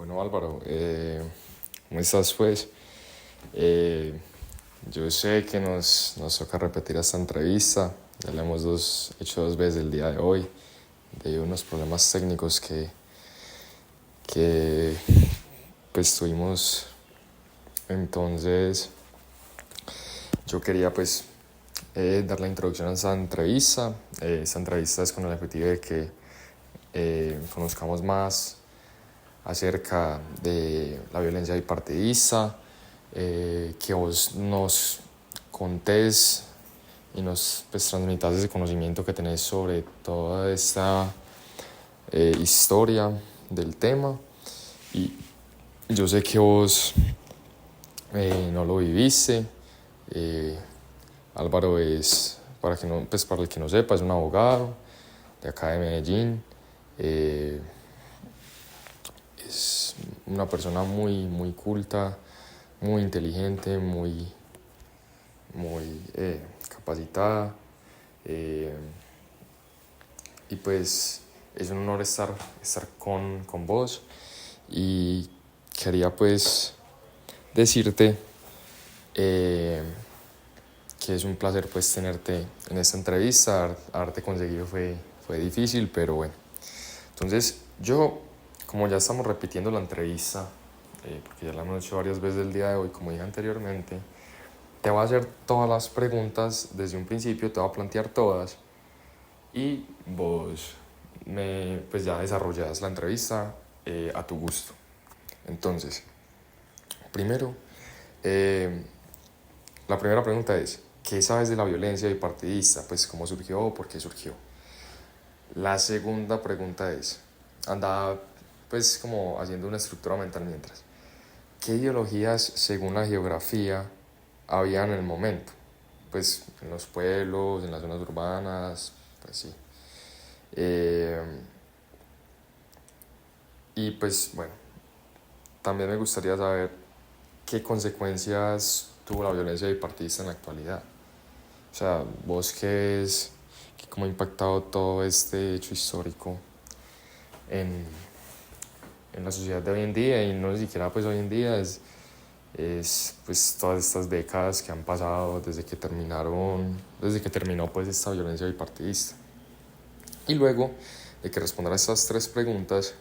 Bueno, Álvaro, ¿cómo estás pues? Eh, yo sé que nos toca repetir esta entrevista, ya la hemos hecho dos veces el día de hoy, debido a unos problemas técnicos que pues tuvimos. Entonces yo quería pues dar la introducción a esta entrevista. Esta entrevista es con el objetivo de que conozcamos más acerca de la violencia bipartidista, que vos nos contés y nos pues, transmitas ese conocimiento que tenés sobre toda esta historia del tema. Y yo sé que vos no lo viviste. Álvaro es, para el que no sepa, es un abogado de acá de Medellín. Es una persona muy culta, muy inteligente, muy capacitada. Y pues es un honor estar con vos. Y quería pues decirte que es un placer pues tenerte en esta entrevista. Haberte conseguido fue difícil, pero bueno. Entonces yo, como ya estamos repitiendo la entrevista, porque ya la hemos hecho varias veces el día de hoy, como dije anteriormente, te voy a hacer todas las preguntas desde un principio, te voy a plantear todas y vos pues ya desarrollas la entrevista a tu gusto. Entonces, primero, la primera pregunta es, ¿qué sabes de la violencia bipartidista? Pues cómo surgió o por qué surgió. La segunda pregunta es, anda pues como haciendo una estructura mental mientras. ¿Qué ideologías, según la geografía, había en el momento? Pues en los pueblos, en las zonas urbanas, pues sí. Y pues bueno, también me gustaría saber qué consecuencias tuvo la violencia bipartidista en la actualidad. O sea, vos cómo ha impactado todo este hecho histórico en, en la sociedad de hoy en día, y no ni siquiera pues hoy en día, es pues todas estas décadas que han pasado desde que terminó pues esta violencia bipartidista. Y luego de que respondas a estas tres preguntas,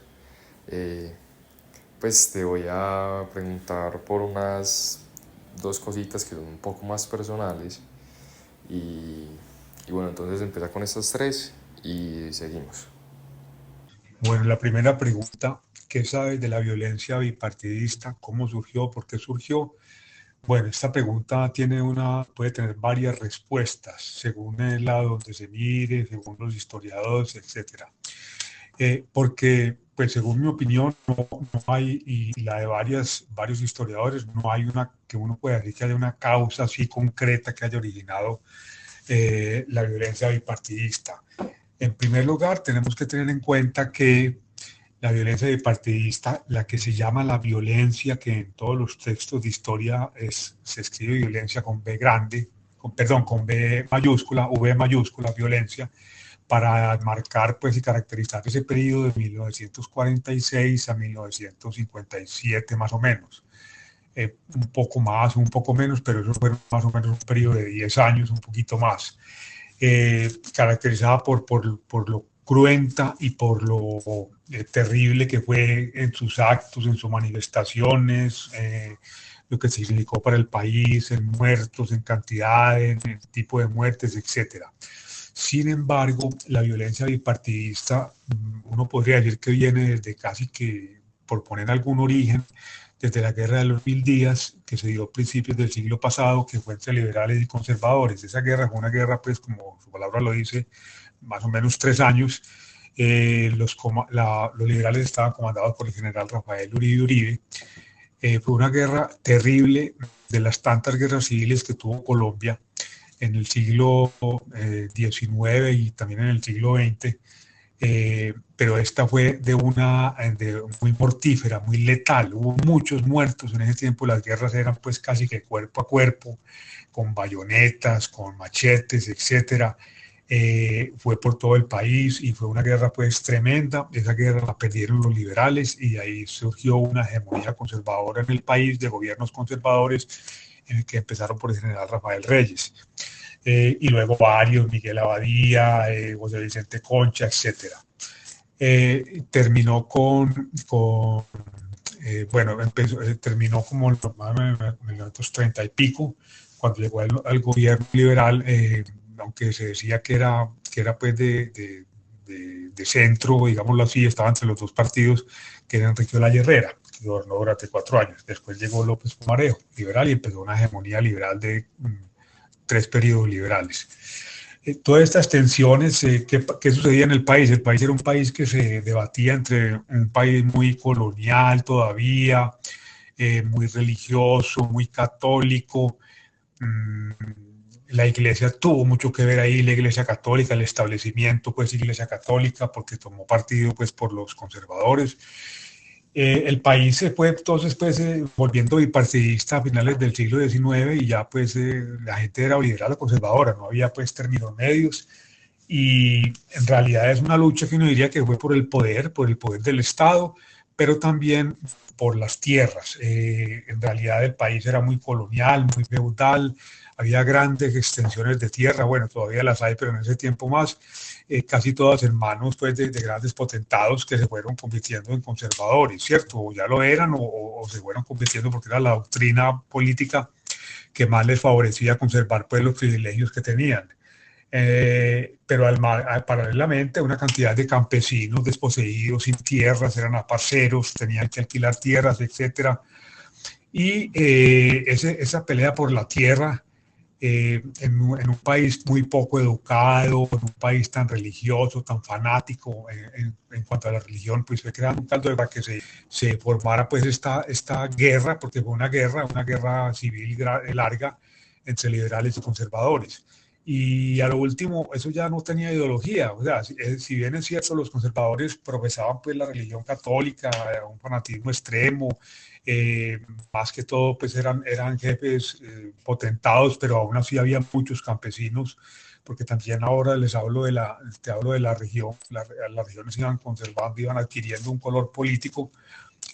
pues te voy a preguntar por unas dos cositas que son un poco más personales. Y bueno, entonces empieza con estas tres y seguimos. Bueno, la primera pregunta, ¿qué sabes de la violencia bipartidista? ¿Cómo surgió? ¿Por qué surgió? Bueno, esta pregunta puede tener varias respuestas según el lado donde se mire, según los historiadores, etcétera. Porque, pues según mi opinión, no hay, y la de varios historiadores, no hay una que uno pueda decir que haya una causa así concreta que haya originado la violencia bipartidista. En primer lugar, tenemos que tener en cuenta que la violencia bipartidista, la que se llama la violencia, que en todos los textos de historia se escribe violencia con B grande, con B mayúscula, V mayúscula, violencia, para marcar pues, y caracterizar ese periodo de 1946 a 1957 más o menos. Un poco más, un poco menos, pero eso fue más o menos un periodo de 10 años, un poquito más. Caracterizada por lo cruenta y por lo terrible que fue en sus actos, en sus manifestaciones, lo que significó para el país, en muertos, en cantidad, en el tipo de muertes, etcétera. Sin embargo, la violencia bipartidista, uno podría decir que viene desde casi que, por poner algún origen, desde la Guerra de los 1000 días, que se dio a principios del siglo pasado, que fue entre liberales y conservadores. Esa guerra fue una guerra, pues, como su palabra lo dice, más o menos 3 años. Los liberales estaban comandados por el general Rafael Uribe Uribe. Fue una guerra terrible, de las tantas guerras civiles que tuvo Colombia en el siglo XIX y también en el siglo XX. Pero esta fue muy mortífera, muy letal. Hubo muchos muertos en ese tiempo. Las guerras eran pues casi que cuerpo a cuerpo, con bayonetas, con machetes, etcétera. fue por todo el país y fue una guerra pues tremenda. Esa guerra la perdieron los liberales y ahí surgió una hegemonía conservadora en el país de gobiernos conservadores en el que empezaron por el general Rafael Reyes. Y luego varios, Miguel Abadía, José Vicente Concha, etcétera. Terminó bueno, terminó como en los 1930 y pico, cuando llegó al gobierno liberal, aunque se decía que era pues de centro, digámoslo así, estaba entre los dos partidos, que era Enrique Olaya Herrera, que gobernó durante 4 años. Después llegó López Pumarejo, liberal, y empezó una hegemonía liberal de 3 periodos liberales. Todas estas tensiones, ¿qué sucedía en el país? El país era un país que se debatía entre un país muy colonial todavía, muy religioso, muy católico. La iglesia tuvo mucho que ver ahí, la iglesia católica, el establecimiento, pues iglesia católica, porque tomó partido pues por los conservadores. El país se fue entonces pues volviendo bipartidista a finales del siglo XIX y ya pues la gente era liberal o conservadora, no había pues términos medios y en realidad es una lucha que uno diría que fue por el poder del Estado, pero también por las tierras. En realidad el país era muy colonial, muy feudal, había grandes extensiones de tierra, bueno, todavía las hay, pero en ese tiempo más, casi todas en manos pues, de grandes potentados que se fueron convirtiendo en conservadores, ¿cierto? O ya lo eran o se fueron convirtiendo porque era la doctrina política que más les favorecía conservar pues, los privilegios que tenían. Pero paralelamente una cantidad de campesinos desposeídos, sin tierras, eran aparceros, tenían que alquilar tierras, etcétera. Y esa pelea por la tierra en un país muy poco educado, en un país tan religioso, tan fanático en cuanto a la religión, pues fue creando un caldo para que se formara pues esta guerra, porque fue una guerra civil larga entre liberales y conservadores. Y a lo último, eso ya no tenía ideología. O sea, si bien es cierto, los conservadores profesaban pues la religión católica, un fanatismo extremo, eh, más que todo pues eran jefes potentados, pero aún así había muchos campesinos, porque también ahora te hablo de la región, las regiones iban conservando, iban adquiriendo un color político,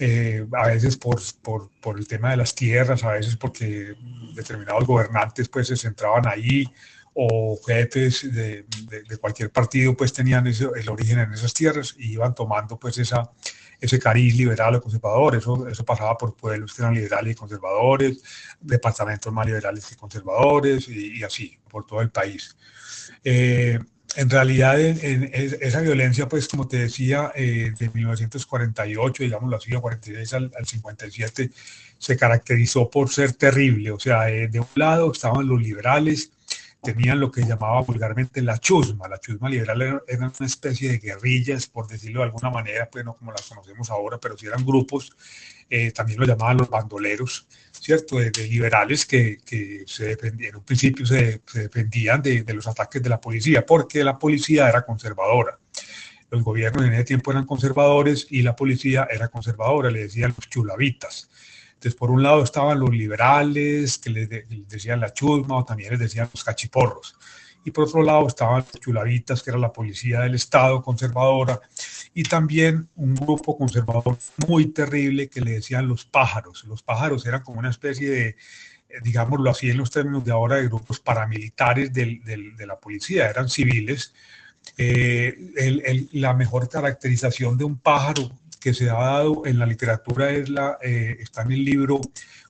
a veces por el tema de las tierras, a veces porque determinados gobernantes pues se centraban ahí, o jefes de cualquier partido pues tenían el origen en esas tierras y iban tomando pues ese cariz liberal o conservador. Eso pasaba por pueblos que eran liberales y conservadores, departamentos más liberales que conservadores y así, por todo el país. En realidad, esa violencia, pues como te decía, de 1948, digámoslo así, o 46 al 57, se caracterizó por ser terrible. O sea, de un lado estaban los liberales, tenían lo que llamaba vulgarmente la chusma. La chusma liberal era una especie de guerrillas, por decirlo de alguna manera, pues no como las conocemos ahora, pero sí eran grupos, también lo llamaban los bandoleros, ¿cierto? De liberales que se defendían, en un principio se defendían de los ataques de la policía, porque la policía era conservadora. Los gobiernos en ese tiempo eran conservadores y la policía era conservadora, le decían los chulavitas. Entonces, por un lado estaban los liberales, que les decían la chusma, o también les decían los cachiporros. Y por otro lado estaban los chulavitas, que era la policía del Estado conservadora, y también un grupo conservador muy terrible que le decían los pájaros. Los pájaros eran como una especie de, digámoslo así en los términos de ahora, de grupos paramilitares de la policía, eran civiles. La mejor caracterización de un pájaro que se ha dado en la literatura está en el libro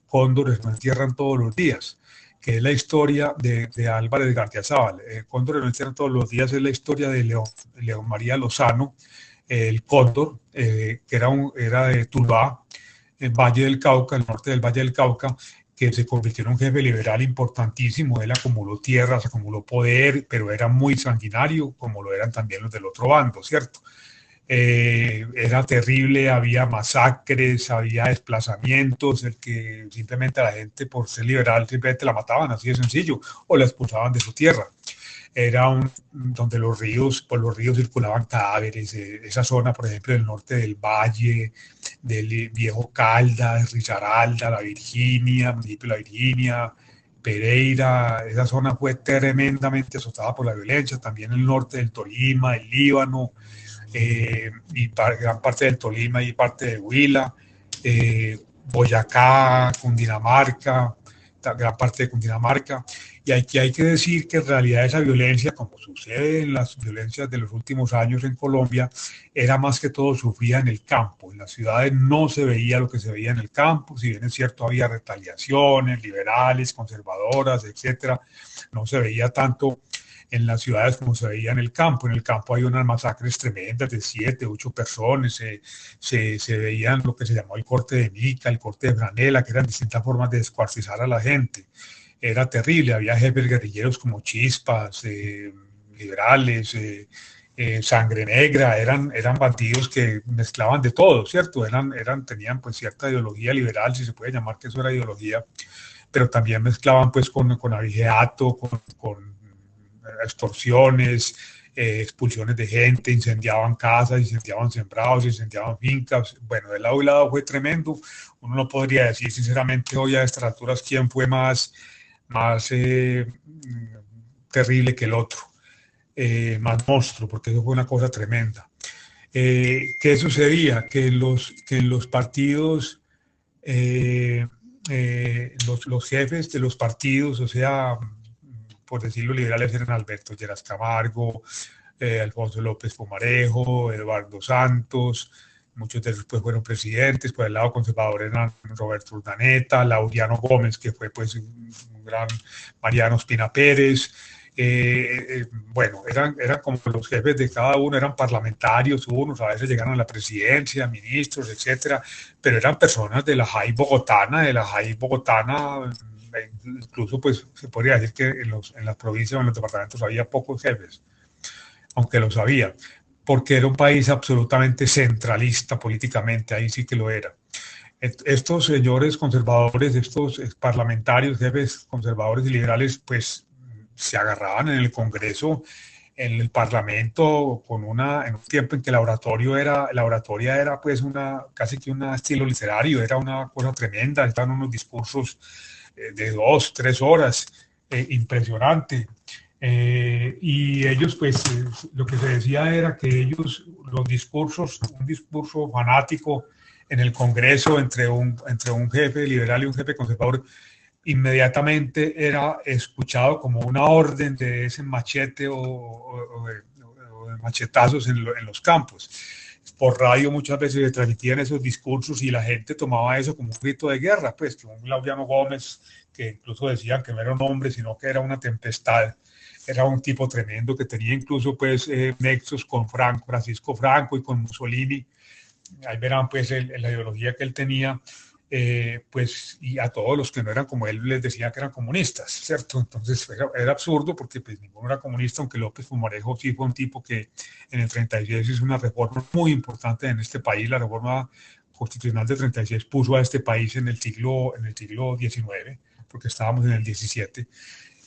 Cóndores no entierran todos los días, que es la historia de Álvarez Gardiazabal. Cóndores no entierran todos los días es la historia de León María Lozano, el cóndor, que era de Tuluá, el Valle del Cauca, el norte del Valle del Cauca, que se convirtió en un jefe liberal importantísimo. Él acumuló tierras, acumuló poder, pero era muy sanguinario, como lo eran también los del otro bando, ¿cierto? Era terrible, había masacres, había desplazamientos, el que simplemente a la gente por ser liberal simplemente la mataban, así de sencillo, o la expulsaban de su tierra. Donde por los ríos circulaban cadáveres, esa zona, por ejemplo, del norte del Valle, del Viejo Caldas, Risaralda, La Virginia, municipio de La Virginia, Pereira, esa zona fue tremendamente azotada por la violencia, también el norte del Tolima, el Líbano, gran parte del Tolima y parte de Huila, Boyacá, Cundinamarca, gran parte de Cundinamarca. Y aquí hay que decir que en realidad esa violencia, como sucede en las violencias de los últimos años en Colombia, era más que todo sufrida en el campo. En las ciudades no se veía lo que se veía en el campo, si bien es cierto había retaliaciones liberales, conservadoras, etcétera, no se veía tanto en las ciudades como se veía en el campo. En el campo hay unas masacres tremendas de 7, 8 personas, se veían lo que se llamó el corte de mica, el corte de franela, que eran distintas formas de descuartizar a la gente. Era terrible, había jefes guerrilleros como Chispas, liberales, Sangre Negra, eran bandidos que mezclaban de todo, ¿cierto? Tenían pues cierta ideología liberal, si se puede llamar que eso era ideología, pero también mezclaban pues con abigeato, con extorsiones, expulsiones de gente, incendiaban casas, incendiaban sembrados, incendiaban fincas. Bueno, de lado y lado fue tremendo. Uno no podría decir sinceramente hoy a estas alturas quién fue más terrible que el otro, más monstruo, porque eso fue una cosa tremenda. ¿Qué sucedía? Que en los partidos, los jefes de los partidos, o sea, por decirlo liberales, eran Alberto Lleras Camargo, Alfonso López Pumarejo, Eduardo Santos, muchos de ellos pues fueron presidentes. Por el lado conservador eran Roberto Urdaneta, Laureano Gómez, que fue pues un gran Mariano Espina Pérez. Bueno, eran como los jefes de cada uno, eran parlamentarios unos, a veces llegaron a la presidencia, ministros, etcétera, pero eran personas de la JAI bogotana, incluso pues se podría decir que en las provincias o en los departamentos había pocos jefes, aunque los había, porque era un país absolutamente centralista políticamente, ahí sí que lo era. Estos señores conservadores, estos parlamentarios, jefes conservadores y liberales, pues se agarraban en el Congreso, en el Parlamento, en un tiempo en que la oratoria era pues casi que un estilo literario, era una cosa tremenda, estaban unos discursos de 2, 3 horas, impresionante. Y ellos, pues, lo que se decía era que ellos, un discurso fanático en el Congreso entre un jefe liberal y un jefe conservador, inmediatamente era escuchado como una orden de ese machete o de machetazos en los campos. Por radio muchas veces se transmitían esos discursos y la gente tomaba eso como un grito de guerra, pues que un Laureano Gómez, que incluso decían que no era un hombre, sino que era una tempestad, era un tipo tremendo que tenía incluso pues nexos con Francisco Franco y con Mussolini. Ahí verán pues la ideología que él tenía. Pues, y a todos los que no eran como él les decía que eran comunistas, ¿cierto? Entonces era absurdo porque pues ninguno era comunista, aunque López Pumarejo sí fue un tipo que en el 36 hizo una reforma muy importante en este país. La reforma constitucional del 36 puso a este país en el siglo XIX, porque estábamos en el 17.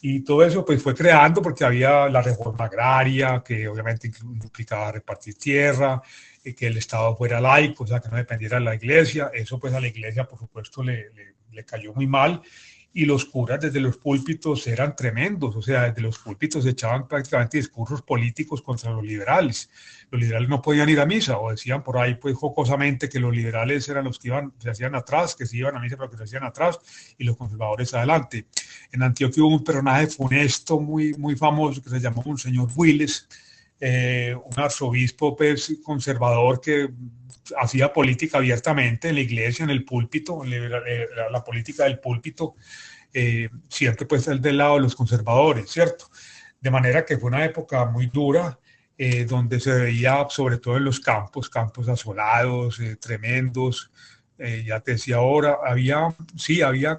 Y todo eso pues fue creando porque había la reforma agraria, que obviamente implicaba repartir tierra, que el Estado fuera laico, o sea, que no dependiera de la iglesia. Eso pues a la iglesia, por supuesto, le cayó muy mal. Y los curas desde los púlpitos eran tremendos, o sea, desde los púlpitos echaban prácticamente discursos políticos contra los liberales. Los liberales no podían ir a misa, o decían por ahí pues jocosamente que los liberales eran los que se hacían atrás, que se iban a misa pero que se hacían atrás, y los conservadores adelante. En Antioquia hubo un personaje funesto muy, muy famoso que se llamó Monseñor Willes, un arzobispo pues, conservador que hacía política abiertamente en la iglesia, en el púlpito, la política del púlpito, siempre pues del lado de los conservadores, ¿cierto? De manera que fue una época muy dura, donde se veía sobre todo en los campos asolados, tremendos. Ya te decía ahora,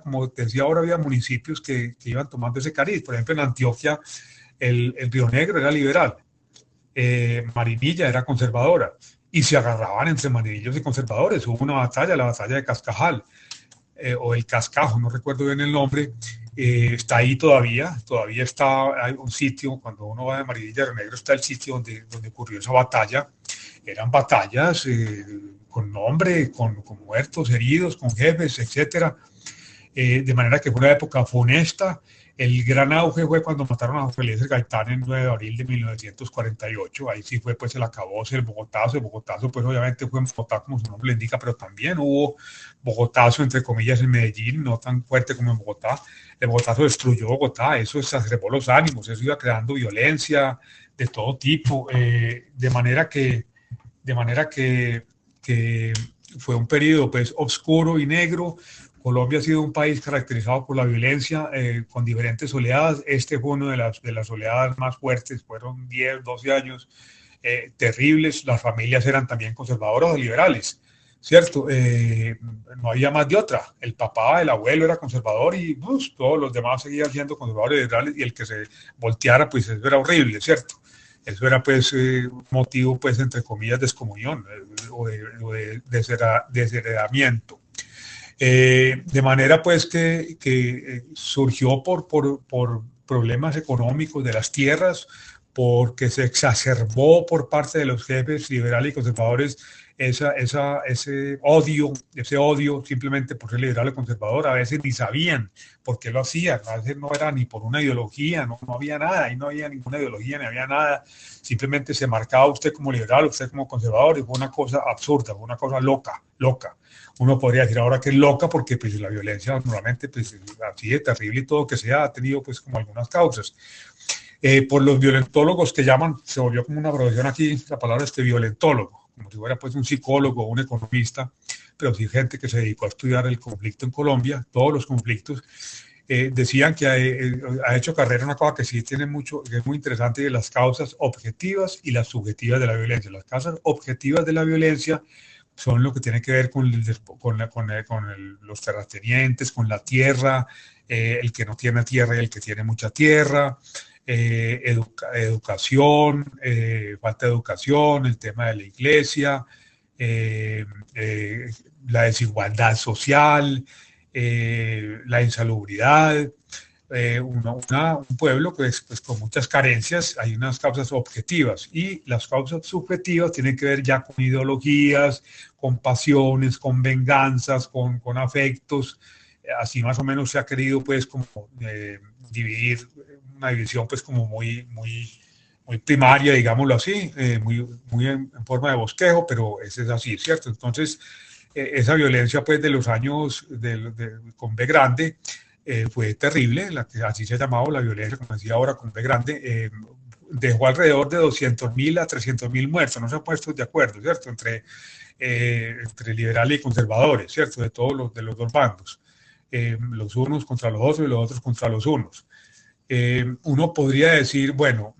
como te decía ahora, había municipios que iban tomando ese cariz. Por ejemplo, en Antioquia, el Río Negro era liberal, Marinilla era conservadora, y se agarraban entre marinillos y conservadores. Hubo una batalla, la batalla de Cascajal, o el Cascajo, no recuerdo bien el nombre, está ahí todavía está, hay un sitio, cuando uno va de Marinilla a Río Negro está el sitio donde ocurrió esa batalla. Eran batallas con nombre, con muertos, heridos, con jefes, etcétera. de manera que fue una época funesta. El gran auge fue cuando mataron a Jorge Eliezer Gaitán el 9 de abril de 1948. Ahí sí fue pues el acabose, el Bogotazo. El Bogotazo pues obviamente fue en Bogotá como su nombre le indica, pero también hubo Bogotazo entre comillas en Medellín, no tan fuerte como en Bogotá. El Bogotazo destruyó Bogotá, eso exacerbó los ánimos, eso iba creando violencia de todo tipo, que fue un periodo pues oscuro y negro. Colombia ha sido un país caracterizado por la violencia, con diferentes oleadas. Este fue una de las oleadas más fuertes, fueron 10, 12 años terribles. Las familias eran también conservadoras o liberales, ¿cierto? No había más de otra. El papá, el abuelo era conservador y pues, todos los demás seguían siendo conservadores y liberales, y el que se volteara, pues eso era horrible, ¿cierto? Eso era pues motivo, pues, entre comillas, de excomunión o de desheredamiento. De manera pues que surgió por problemas económicos de las tierras, porque se exacerbó por parte de los jefes liberales y conservadores ese odio simplemente por ser liberal o conservador. A veces ni sabían por qué lo hacían, a veces no era ni por una ideología, no había nada, y no había ninguna ideología, ni había nada, simplemente se marcaba usted como liberal, usted como conservador, y fue una cosa absurda, fue una cosa loca. Uno podría decir ahora que es loca porque pues, la violencia normalmente, pues, así de terrible y todo que sea, ha tenido pues como algunas causas. Por los violentólogos que llaman, se volvió como una profesión aquí la palabra violentólogo, como si fuera pues un psicólogo o un economista, pero sí gente que se dedicó a estudiar el conflicto en Colombia, todos los conflictos. Decían que ha hecho carrera una cosa que sí tiene mucho, que es muy interesante, de las causas objetivas y las subjetivas de la violencia. Las causas objetivas de la violencia son lo que tiene que ver con los terratenientes, con la tierra, el que no tiene tierra y el que tiene mucha tierra, educación, falta de educación, el tema de la iglesia, la desigualdad social, la insalubridad. Un pueblo pues, con muchas carencias, hay unas causas objetivas, y las causas subjetivas tienen que ver ya con ideologías, con pasiones, con venganzas, con afectos. Así más o menos se ha querido pues como dividir, una división pues como muy primaria, digámoslo así, muy en forma de bosquejo, pero eso es así, ¿cierto? Entonces, esa violencia pues de los años con B grande, fue terrible, la que así se ha llamado la violencia, como decía ahora, con B grande, dejó alrededor de 200.000 a 300.000 muertos. No se han puesto de acuerdo, ¿cierto? Entre liberales y conservadores, ¿cierto? De los dos bandos, los unos contra los otros y los otros contra los unos. Uno podría decir, bueno,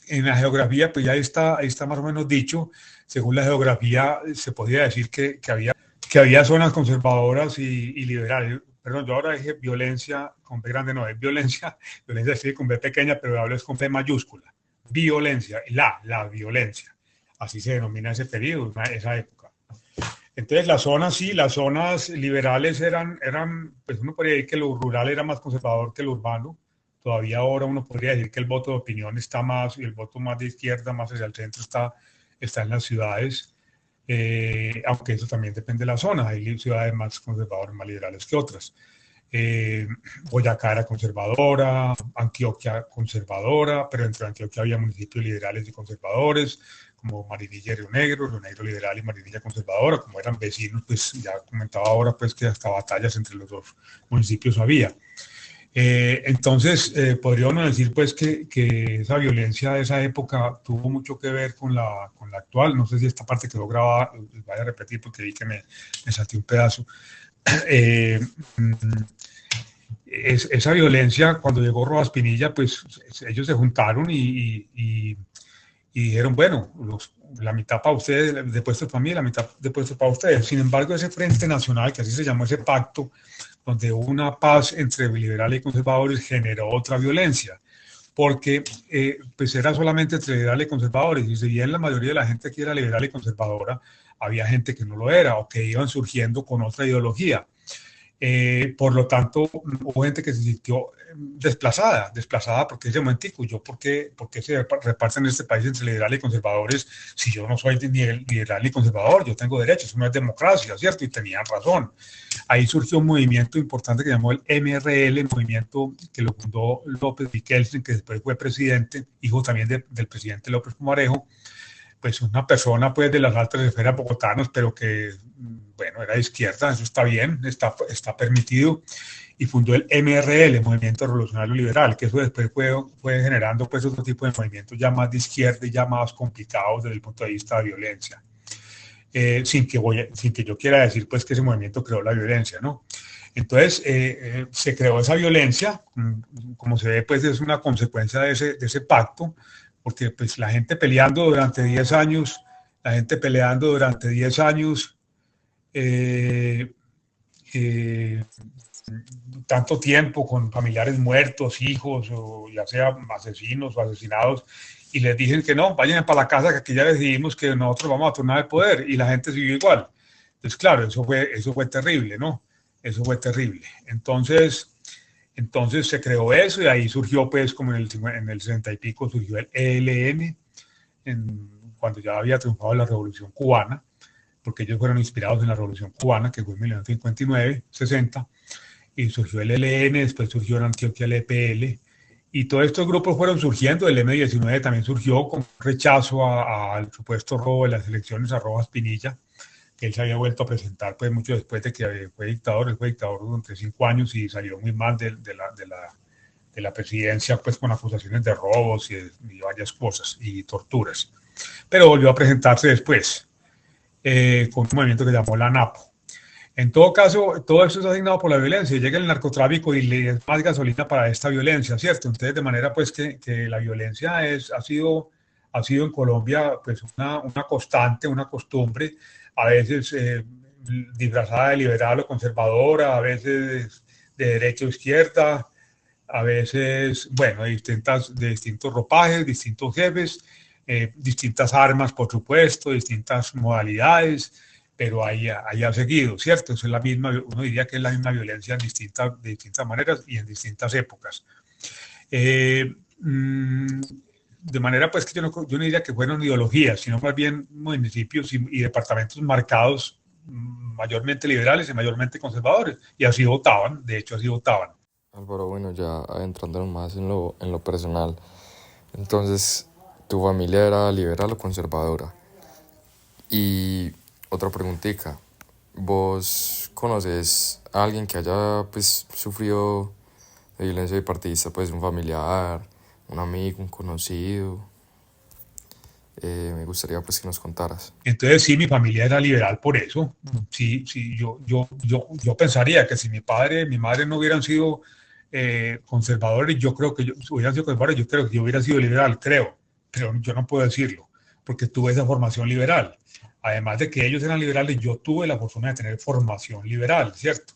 en la geografía, pues ya ahí está más o menos dicho. Según la geografía, se podría decir que había zonas conservadoras y liberales. Perdón, yo ahora dije violencia con B grande, no, es violencia sí con B pequeña, pero hablo es con B mayúscula. Violencia, la violencia. Así se denomina ese periodo, esa época. Entonces las zonas liberales eran, pues uno podría decir que lo rural era más conservador que lo urbano. Todavía ahora uno podría decir que el voto de opinión está más, y el voto más de izquierda, más hacia el centro, está en las ciudades. Aunque eso también depende de la zona, hay ciudades más conservadoras, más liberales que otras. Boyacá era conservadora, Antioquia conservadora, pero dentro de Antioquia había municipios liberales y conservadores, como Marinilla y Río Negro liberal y Marinilla conservadora. Como eran vecinos, pues ya comentaba ahora pues que hasta batallas entre los dos municipios había. Entonces, podría uno decir pues que esa violencia de esa época tuvo mucho que ver con la actual. No sé si esta parte quedó grabada, les voy a repetir porque vi que me salté un pedazo. Esa violencia, cuando llegó Rojas Pinilla, pues ellos se juntaron y dijeron, bueno, la mitad para ustedes de puestos para mí, la mitad de puestos para ustedes. Sin embargo, ese Frente Nacional, que así se llamó ese pacto, donde hubo una paz entre liberales y conservadores, generó otra violencia, porque pues era solamente entre liberales y conservadores, y si bien la mayoría de la gente aquí era liberal y conservadora, había gente que no lo era, o que iban surgiendo con otra ideología. Por lo tanto, hubo gente que se sintió desplazada, porque ese momentico, ¿por qué se reparten en este país entre liberales y conservadores si yo no soy ni liberal ni conservador? Yo tengo derechos, eso no es democracia, ¿cierto? Y tenían razón. Ahí surgió un movimiento importante que llamó el MRL, el movimiento que lo fundó López Miquelsen, que después fue presidente, hijo también del presidente López Pumarejo, pues una persona pues de las altas esferas bogotanos, pero que, bueno, era de izquierda, eso está bien, está permitido, y fundó el MRL, el Movimiento Revolucionario Liberal, que eso después fue generando pues otro tipo de movimientos ya más de izquierda y ya más complicados desde el punto de vista de violencia. Sin que yo quiera decir pues que ese movimiento creó la violencia, ¿no? Entonces, se creó esa violencia, como se ve, pues es una consecuencia de ese pacto, porque pues la gente peleando durante 10 años, la gente peleando durante 10 años, eh, eh, tanto tiempo con familiares muertos, hijos, o ya sea asesinos o asesinados, y les dicen que no, vayan para la casa que aquí ya decidimos que nosotros vamos a tornar el poder, y la gente siguió igual. Entonces, claro, eso fue terrible, ¿no? Eso fue terrible. Entonces se creó eso y ahí surgió, pues, como en el 60 y pico, surgió el ELN, cuando ya había triunfado la Revolución Cubana, porque ellos fueron inspirados en la Revolución Cubana, que fue en 1959, 60, y surgió el ELN, después surgió en Antioquia el EPL, y todos estos grupos fueron surgiendo. El M-19 también surgió con rechazo al supuesto robo de las elecciones a Rojas Pinilla, que él se había vuelto a presentar pues mucho después de que fue dictador. Él fue dictador durante 5 años y salió muy mal de la presidencia, pues con acusaciones de robos y varias cosas y torturas. Pero volvió a presentarse después con un movimiento que llamó la NAPO. En todo caso, todo esto es asignado por la violencia. Llega el narcotráfico y le es más gasolina para esta violencia, ¿cierto? Entonces, de manera pues que la violencia ha sido en Colombia pues una constante, una costumbre, a veces disfrazada de liberal o conservadora, a veces de derecha o izquierda, a veces, bueno, de distintos ropajes, distintos jefes, distintas armas, por supuesto, distintas modalidades, pero ahí ha seguido, ¿cierto? Eso es la misma, uno diría que es la misma violencia de distintas maneras y en distintas épocas. De manera pues que yo no diría que fueron ideologías, sino más bien municipios y departamentos marcados mayormente liberales y mayormente conservadores, y así votaban, de hecho así votaban. Álvaro, bueno, ya adentrándonos más en lo personal, entonces, ¿tu familia era liberal o conservadora? Y otra preguntita, ¿vos conoces a alguien que haya pues sufrido de violencia bipartidista, pues un familiar, un amigo, un conocido? Me gustaría pues que nos contaras. Entonces sí, mi familia era liberal por eso. Sí, sí, yo pensaría que si mi madre no hubieran sido conservadores, yo creo que hubieran sido conservadores, yo creo que yo hubiera sido liberal, creo, pero yo no puedo decirlo, porque tuve esa formación liberal. Además de que ellos eran liberales, yo tuve la fortuna de tener formación liberal, ¿cierto?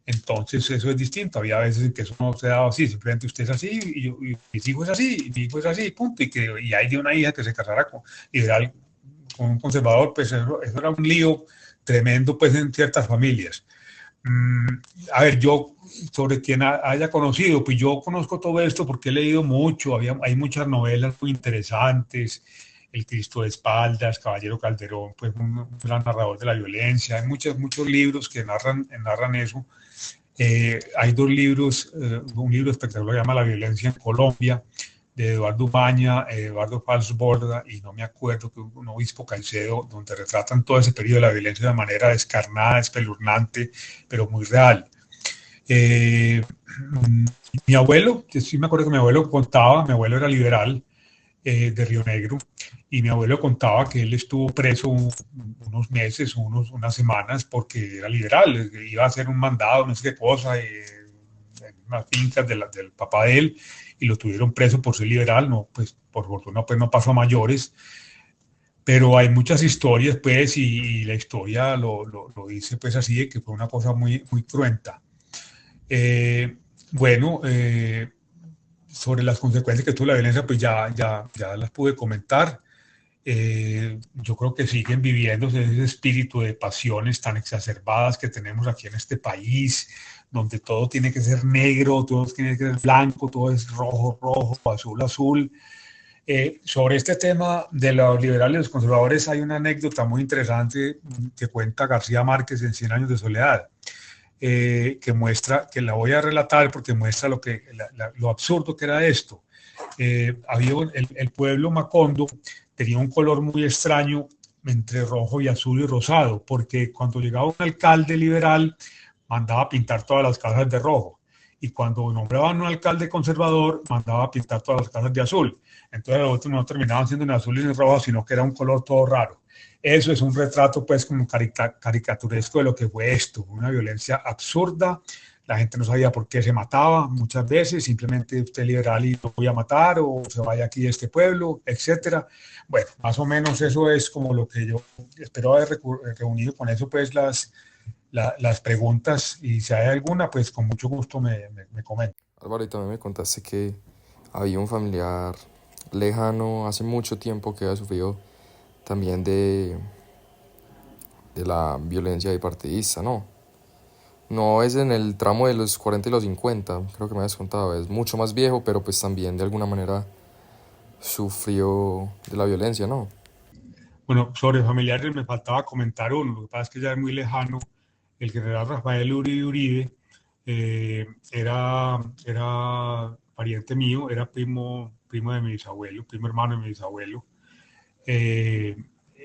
Entonces eso es distinto. Había veces en que eso no se daba así, simplemente usted es así y mis hijos es así, y mi hijo es así, punto. Y hay de una hija que se casara con liberal, con un conservador, pues eso era un lío tremendo pues en ciertas familias. A ver, yo sobre quien haya conocido, pues yo conozco todo esto porque he leído mucho, hay muchas novelas muy interesantes, El Cristo de Espaldas, Caballero Calderón, pues un gran narrador de la violencia, hay muchos libros que narran eso. Hay dos libros, un libro espectacular que se llama La violencia en Colombia, de Eduardo Umaña, Eduardo Falsborda, y no me acuerdo, que un obispo Caicedo, donde retratan todo ese periodo de la violencia de manera descarnada, espeluznante, pero muy real. Eh, Mi abuelo, que sí me acuerdo que mi abuelo contaba, mi abuelo era liberal de Río Negro, y mi abuelo contaba que él estuvo preso unos meses, unas semanas, porque era liberal, iba a hacer un mandado, no sé qué cosa, en unas fincas del papá de él, y lo tuvieron preso por ser liberal. No, pues por fortuna pues no pasó a mayores, pero hay muchas historias pues, y la historia lo dice pues así, de que fue una cosa muy cruenta. Eh, bueno, sobre las consecuencias que tuvo la violencia, pues ya las pude comentar. Yo creo que siguen viviendo ese espíritu de pasiones tan exacerbadas que tenemos aquí en este país, donde todo tiene que ser negro, todo tiene que ser blanco, todo es rojo, rojo, azul, azul. Sobre este tema de los liberales y los conservadores hay una anécdota muy interesante que cuenta García Márquez en Cien años de soledad, que muestra, que la voy a relatar porque muestra lo absurdo que era esto. El pueblo Macondo tenía un color muy extraño entre rojo y azul y rosado, porque cuando llegaba un alcalde liberal mandaba pintar todas las casas de rojo, y cuando nombraban un alcalde conservador mandaba pintar todas las casas de azul. Entonces los otros no terminaban siendo ni azul ni rojo, sino que era un color todo raro. Eso es un retrato pues como caricaturesco de lo que fue esto, una violencia absurda. La gente no sabía por qué se mataba muchas veces, simplemente usted es liberal y lo voy a matar, o se vaya aquí de este pueblo, etcétera. Bueno, más o menos eso es como lo que yo espero haber reunido con eso, pues las preguntas, y si hay alguna, pues con mucho gusto me comenta. Álvaro, y también me contaste que había un familiar lejano hace mucho tiempo que había sufrido también de la violencia bipartidista, ¿no? No es en el tramo de los 40 y los 50, creo que me habías contado, es mucho más viejo, pero pues también de alguna manera sufrió de la violencia, ¿no? Bueno, sobre familiares me faltaba comentar uno, lo que pasa es que ya es muy lejano. El general Rafael Uribe Uribe era pariente mío, era primo de mi bisabuelo, primo hermano de mi bisabuelo. Eh,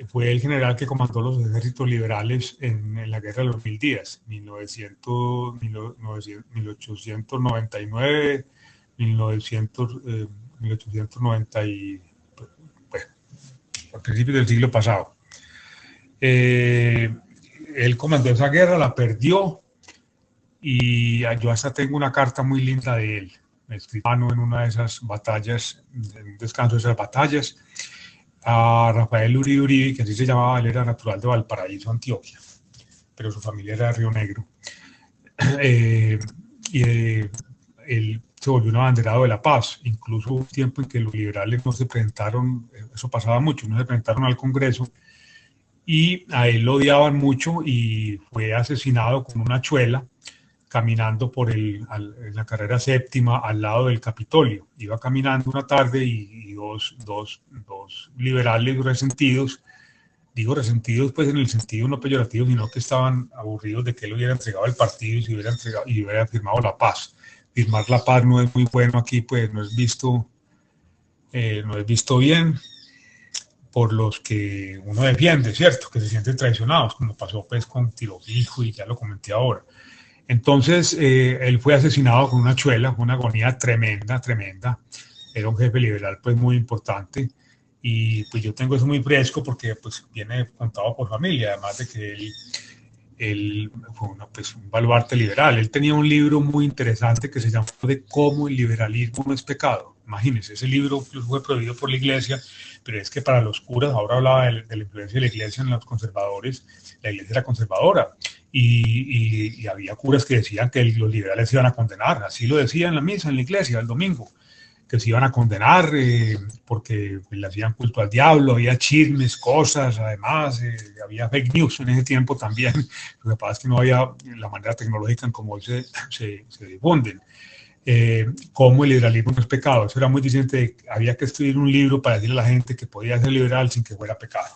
Fue el general que comandó los ejércitos liberales en la Guerra de los Mil Días, 1899, 1890 y, bueno, a principios del siglo pasado. Él comandó esa guerra, la perdió, y yo hasta tengo una carta muy linda de él. Me escribió en una de esas batallas, en un descanso de esas batallas, a Rafael Uribe Uribe, que así se llamaba. Él era natural de Valparaíso, Antioquia, pero su familia era de Río Negro. Él se volvió un abanderado de la paz. Incluso hubo un tiempo en que los liberales no se presentaron, eso pasaba mucho, no se presentaron al Congreso, y a él lo odiaban mucho y fue asesinado con una chuela caminando en la carrera séptima al lado del Capitolio. Iba caminando una tarde y dos liberales resentidos, digo resentidos pues en el sentido no peyorativo, sino que estaban aburridos de que él hubiera entregado el partido y se hubiera entregado y hubiera firmado la paz. Firmar la paz no es muy bueno aquí, pues no es visto bien por los que uno defiende, ¿cierto? Que se sienten traicionados, como pasó pues con Tiro Fijo, y ya lo comenté ahora. Entonces, él fue asesinado con una chuela, una agonía tremenda, tremenda. Era un jefe liberal pues muy importante, y pues yo tengo eso muy fresco porque pues viene contado por familia, además de que él fue pues, un baluarte liberal. Él tenía un libro muy interesante que se llamó De cómo el liberalismo no es pecado. Imagínense, ese libro fue prohibido por la iglesia, pero es que para los curas, ahora hablaba de la influencia de la iglesia en los conservadores, la iglesia era conservadora, y había curas que decían que los liberales se iban a condenar, así lo decían en la misa, en la iglesia, el domingo, que se iban a condenar porque le hacían culto al diablo, había chismes, cosas, además había fake news en ese tiempo también. Lo que pasa es que no había la manera tecnológica en cómo se difunden. Cómo el liberalismo no es pecado. Eso era muy diciente, había que escribir un libro para decirle a la gente que podía ser liberal sin que fuera pecado.